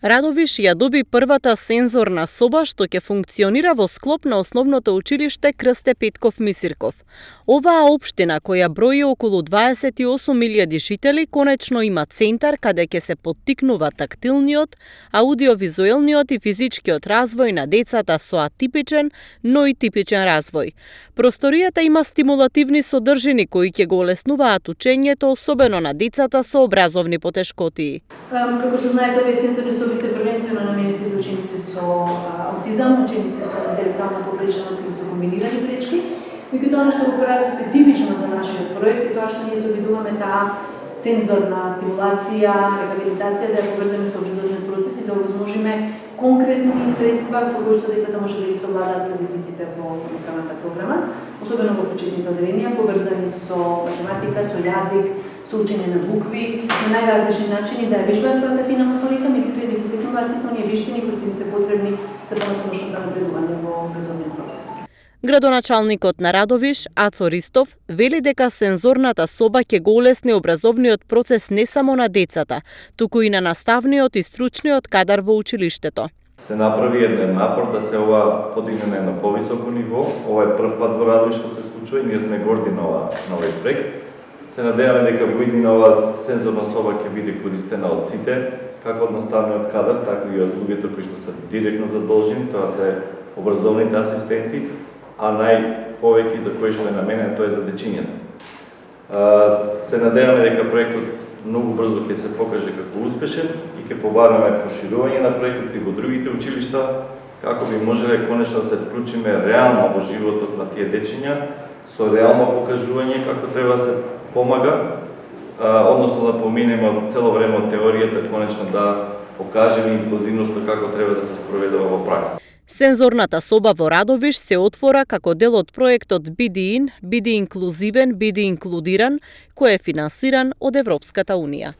Радовиш ја доби првата сензорна соба што ќе функционира во склоп на основното училиште Крсте Петков Мисирков. Оваа општина, која брои околу 28.000 жители, конечно има центар каде ќе се поттикнува тактилниот, аудиовизуелниот и физичкиот развој на децата со атипичен, но и типичен развој. Просторијата има стимулативни содржини кои ќе го олеснуваат учењето, особено на децата со образовни потешкотии. Како што знаете, овие сензорни соби се првенствено наменети за ученици со аутизам, ученици со интелектуална попреченост или со комбинирани пречки. Меѓутоа, она што го прави специфично за нашиот проект е тоа што ние се обидуваме таа сензорна стимулација, рехабилитација да ја поврземе со образовниот процес и да овозможиме конкретни средства со кои што децата може да ги совладаат предизвиците во наставната програма, особено во почетните оделенија, поврзани со математика, со јазик, со учење на букви, на најразлични начини да ја вежбаат својата фина моторика, меѓутоа и да ги стекнуваат сите оние вештини кои што им се потребни за понатамошното напредување во образовниот процес. Градоначалникот на Радовиш, Ацо Ристов, вели дека сензорната соба ќе го олесни образовниот процес не само на децата, туку и на наставниот и стручниот кадар во училиштето. Се направи еден напор да се ова подигне на едно повисоко ниво. Ова е прв пат во Радовиш што се случува и ние сме горди на овој проект. Се надеваме дека во иднина оваа сензорна соба ќе биде користена од сите, како од наставниот кадар, така и од луѓето кои што се директно задолжени, тоа се образовните асистенти, а најповеќе за кои што е наменен тоа е за дечињата. Се надеваме дека проектот многу брзо ќе се покаже како успешен и ќе побараме проширување на проектот и во другите училишта, како би можеле конечно да се вклучиме реално во животот на тие дечиња, со реално покажување како треба да се помага, односно да поминеме од цело време од теоријата, конечно да покажеме инклузивноста како треба да се спроведува во пракса. Сензорната соба во Радовиш се отвора како дел од проектот Биди ин, биди инклузивен, биди инклудиран, кој е финансиран од Европската унија.